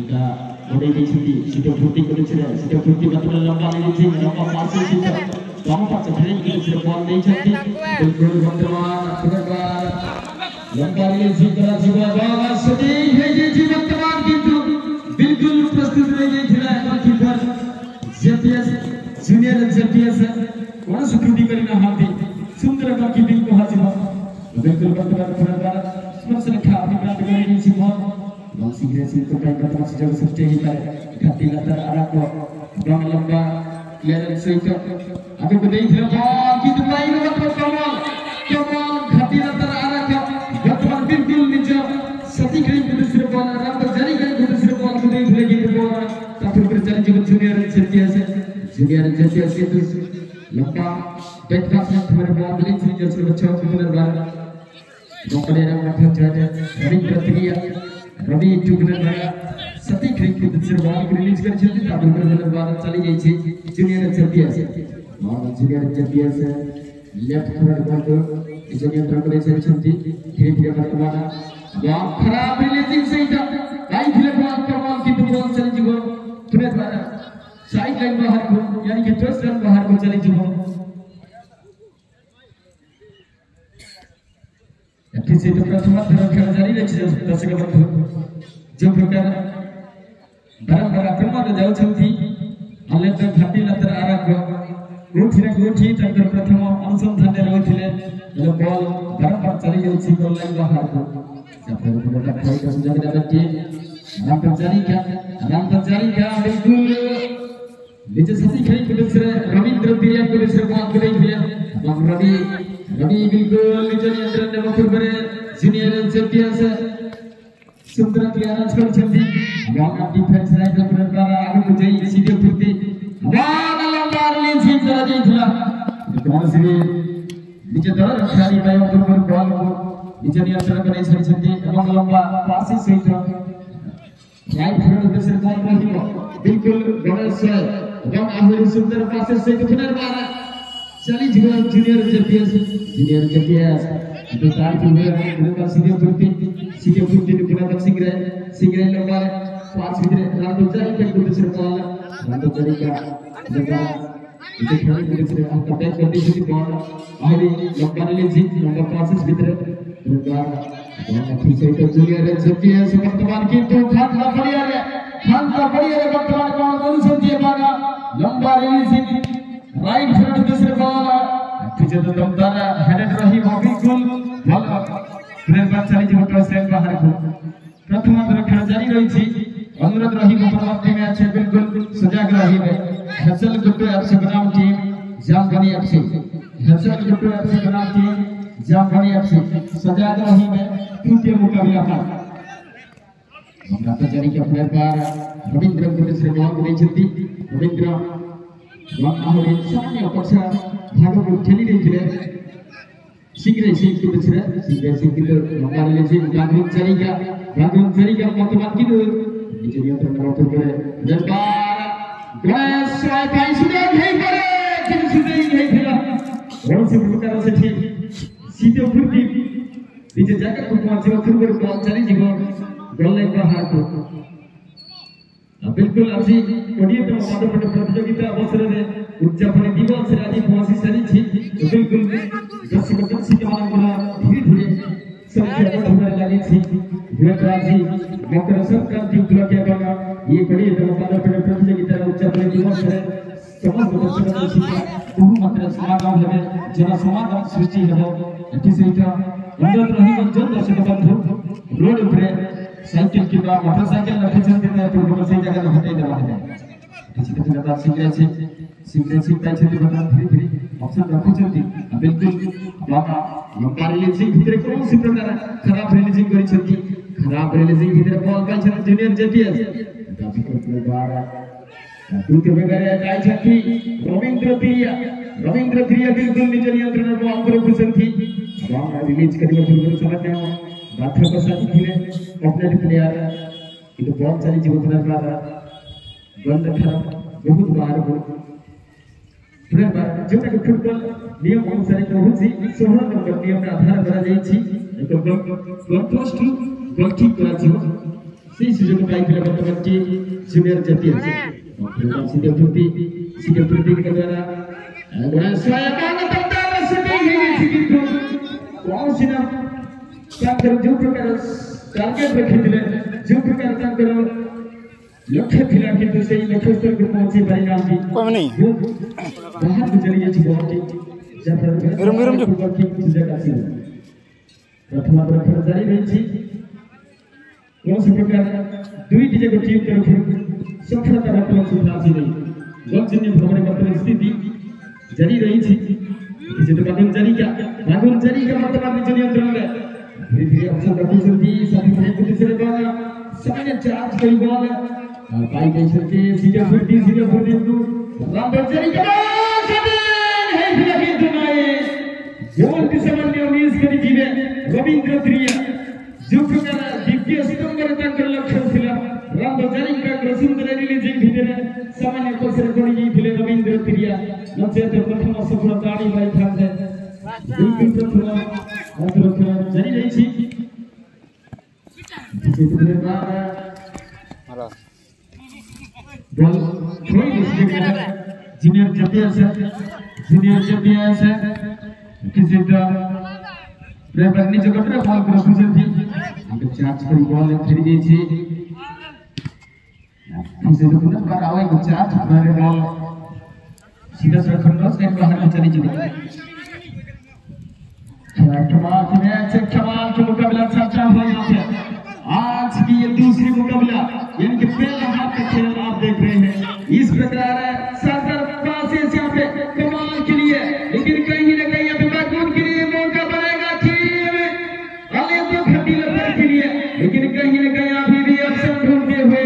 Jika boleh dicuti, sudah putih ke cerah, sudah putih betul lambang ini sih, lambang pasal kita. Kamu tak cekali kita sudah buat ini cantik. Betul berteman, berteman. Lambang ini sih kalau juga bawa sedih, ini berteman gitu. Bilkul प्रस्तुत रहेंगे खिलाड़ी goalkeeper JPS junior JPS कौन सुखी करीना हाथी सुंदर goalkeeping को हासिल हो बिल्कुल वर्तमान खिलाड़ी स्पर्श रेखा अतिक्रांत करेगी सिमोन बॉक्सिंग रेस को कई वर्तमान से जगह सृष्टि ही करे घाटी लतर आरा को बॉल लंबा क्लियरेंस से आगे को देख रहे बॉल की दुबाई में कमाल घाटी लतर आरा का वर्तमान बिल्कुल नीचे सती करीब दूसरे बॉल राम पर जारी करें दूसरे बॉल को देख लेगी बॉल काफी प्रचार जीवन जूनियर जेपीएस के तो लंबा बैट पास में हमारे बॉल मिली थी जैसे बच्चों को पुनर्बार नौकरी रंग में जाते रवि टुकड़े सती करीब दूसरे बॉल को रिलीज कर चलती काफी पुनर्बार चली गई थी junior JPS left corner ball को जूनियर ड्रगरे से चलती धीरे-धीरे वर्तमान बॉल खराब रिलीजिंग से इधर आई फिर बॉल कमाल की तो बॉल चली जीवन तुरंत बाहर साइड लाइन बाहर को यानी कि टच लाइन बाहर को चली जीवन किसी तो प्रथम तरफ खेल जारी रखी दर्शक बंधु जो प्रकार बारंबार आक्रमण जाऊ छथि हले तो घाटी लतर आरा को गोठी तंत्र प्रथम अनुसंधान रे रहिथिले बॉल बारंबार चली जाउछि गोल लाइन बाहर को बिल्कुल नीचे सती खेल को दूसरे रविंद्र तिरिया को दूसरे बॉल को देख लिया रवि बिल्कुल नीचे नियंत्रण ने बखूर करे जूनियर जेपीएस सुंदर क्लियरेंस कर छथि बॉल डिफेंस लाइन को द्वारा आगे को जाई सीधे फुर्ती बॉल लंबा रिलीज करा जाइथला कौन सी नीचे दर खिलाड़ी भाई ऊपर बॉल को नीचे नियंत्रण करे छथि एवं लंबा पास सहित राइट फील्ड दूसरे बॉल रहियो बिल्कुल गणेश एवं आहुरी सुंदर पास सहित पुनर्बार चली जूनियर जेपीएस दो चार में सीधे फुर्ती पुनर्बार सिंगरे लंबा पास भीतर रातो जारी के दूसरे बॉल रातो जारी का लंबा इसे खेलने के दूसरे आपका बैक कर दी बॉल आहुरी लंबा रिलीज लंबा पास भीतर पुनर्बार पीछे तो जूनियर जेपीएस वर्तमान की तो खान बढ़िया रे वर्तमान कौन अनुसंधि बागा लंबा रिलीजिंग राइट फील्ड दूसरे बॉल पीछे तो दमदार हेडेड रही वो बिल्कुल बॉल पुनर्बार चली जी टॉस लाइन बाहर को प्रथम अंतर खेल जारी रही थी अनुरोध रही को परवर्ती मैच है बिल्कुल सजग रही है हसल गुट्टू एफसी बनाम टीम जामगनी एफसी हसल गुट्टू एफसी बनाम टीम जामगनी एफसी सजग रही में तृतीय मुकाबला था जारी के पुनर्बार रविंद्र को दूसरे बॉल को नहीं चलती रविंद्र आहुरी सामने पक्ष भागो को ठेली रही थी सिंगरे सिंह को दूसरे सिंह की तो लंबा रिलीजिंग गागरुन जारी का वर्तमान की तो नीचे नियंत्रण करते हुए दरबार गणेश भाई सुने नहीं करे किन सुने नहीं खेला और से प्रकार से ठीक सीधे फुर्ती नीचे जाकर को पहुंचे फिर बॉल चली जी गोल लाइन बाहर को बिल्कुल আজি कोडिए तो मादपट प्रतियोगिता अवसर में उद्यापन दिवस रे आज पहुंची सारी थी बिल्कुल दर्शक के मानव धीरे संख्या बढ़ने लगी थी गुजराती मकर संक्रांति उपलक्ष्य बना ये कोडिए तो मादपट प्रतियोगिता उद्यापन दिवस रे समस्त दर्शक बहु मात्रा समागम है जन समागम सृष्टि है एटी सहित अनुरोध रही जन दर्शक बंधु रोड पर साइकिल की मोटरसाइकिल रखे चलते हैं तो वो सही जगह हटे देवा है किसी के तरह सिंगल सीट छथि बता धीरे ऑप्शन रखे चलती बिल्कुल बाबा लंबा रिलीजिंग भीतर कौन सी प्रकार खराब रिलीजिंग करी छथि खराब रिलीजिंग भीतर बॉल पाई छथि जूनियर जेपीएस काफी बार दूसरे बगैर जाई छथि रविंद्र प्रिया बिल्कुल निज नियंत्रण बॉल पर कुछथि बॉल रिलीज करियो पूर्व समझने बाथर को साथी खेले ऑपरेट प्लेयर किंतु बॉल चली जीवन पुनर्बार बंद खराब बहुत बार हो पुनर्बार जोटा के फुटबॉल नियम अनुसार कहूछि 16 नंबर नियम आधार करा जाई छी एक गोल पोस्ट गोल किक करा जीव सी सुजोग बाइक के वर्तमान की जूनियर जतिया से सीधे फुर्ती के द्वारा अगर स्वयं तंत्र शूटिंग है सीधे कौन सी ना क्या कर जो प्रकार टारगेट रखिले जो प्रकार काम करो लक्ष्य थिला किंतु से लक्ष्य स्तर को पहुंचे परिणाम की कोई नहीं बाहर गुजरी है बहुत ही जब गरम जो की जगह से प्रथम प्रथम जारी रही थी कौन सी प्रकार दुई की जगह टीम तरफ सफलता मतलब सुधार नहीं लक्ष्य ने भ्रमण मतलब स्थिति जारी रही थी किसी तो बागुन जारी का मतलब जूनियर अंतरंग धीरे धीरे अवसर रखी चलती साथी भाई को तीसरे बॉल सामने चार्ज कई बॉल पाई गई चलती सीधे फुर्ती टू रामदर जारी का है फिलहाल दुनाए जोन दिसमन में उम्मीद करी जीवे रविंद्र त्रिया जो प्रकार दिव्य सितंबर तक लक्ष्य थिला रामदर जारी का वसुंधरा रिलीजिंग भीतर सामान्य कोसर कोणी फिले रविंद्र त्रिया नचेत प्रथम सफलता आड़ी बाई खाते बिल्कुल प्रथम अंतर जारी रही थी जितने बार बॉल थोड़ी दूसरी जगह जूनियर जतिया से किसी तो प्रेमनी जगह पर बॉल को खुजन थी हम चार्ज करी बॉल फिर गई थी किसी तो पुनः बार आवे को चार्ज मारे बॉल सीधा सरखंड से बाहर चली जाती कमाल के मुकाबला चलता हुआ यहाँ पे आज की ये दूसरी मुकाबला यानी कि पहला हाथ का खेल आप देख रहे हैं इस प्रकार सरदार पासेस यहाँ पे कमाल के लिए लेकिन कहीं ना कहीं अभी बागुन के लिए मौका बनेगा टीम अलेतो खटीला के लिए लेकिन कहीं ना कहीं अभी भी अवसर ढूंढते हुए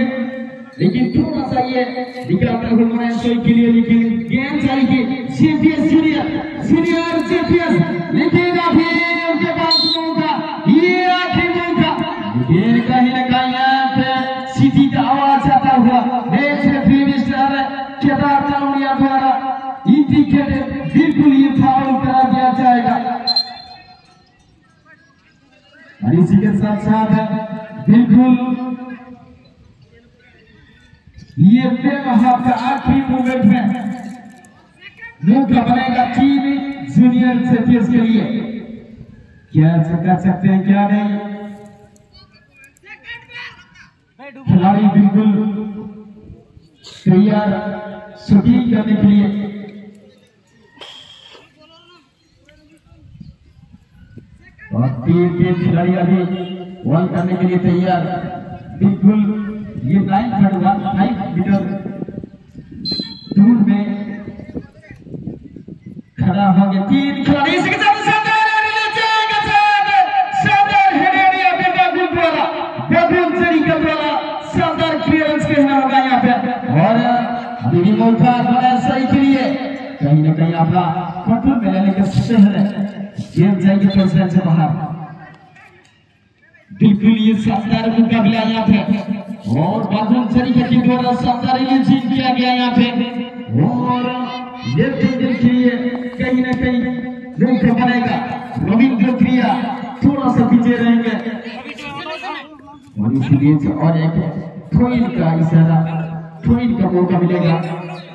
लेकिन थोड़ा सा ये दिखाता हुआ हमारे शो के लिए लेकिन गेम जारी की सीपीएस जूनियर सीपीएस लेकिन अभी उनके पास मौका ये आखिरी मौका लेकिन कहीं ना कहीं यहाँ पे सिटी का आवाज आता हुआ मैच रेफरी स्टार केदार चावड़िया द्वारा इंडिकेटेड बिल्कुल ये फाउल करा दिया जाएगा और इसी के साथ साथ बिल्कुल ये बेवहाब का आखिरी मोमेंट में मौका बनेगा टीम जूनियर सेटियस के लिए क्या कर सकते हैं क्या नहीं खिलाड़ी बिल्कुल तैयार शूटिंग करने के लिए और तीन खिलाड़ी अभी बॉल करने के लिए तैयार बिल्कुल ये लाइन खड़ा 5 मीटर दूर में खड़ा हो गया तीन खिलाड़ी इसके साथ शानदार क्लियरेंस कहना होगा यहाँ पे और अभी मौका बड़ा सही के लिए कहीं ना कहीं अपना कंट्रोल में लेने का शहर गेम जाएगी प्रेसिडेंट से बाहर बिल्कुल ये शानदार मुकाबला यहाँ पे और बागुन तरीके के द्वारा शानदार रिलीजिंग किया गया यहाँ पे और लेफ्ट हैंड के लिए कहीं ना कहीं मौका बनेगा रविंद्र त्रिया थोड़ा सा पीछे रहेंगे और इसीलिए और एक थ्रोइन का इशारा थ्रोइन का मौका मिलेगा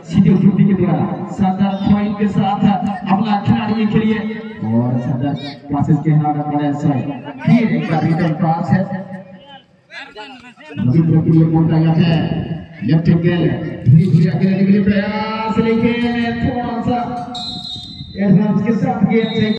सीधे फुर्ती के द्वारा शानदार थ्रोइन के साथ अपना खिलाड़ी के लिए और शानदार पासेस के हाथ बड़े सही फिर एक बार रिटर्न पास है रविंद्र के लिए मौका यहाँ पे लेफ्ट एंगल धीरे आगे के लिए प्रयास लेकिन थोड़ा सा एडवांस के साथ गेम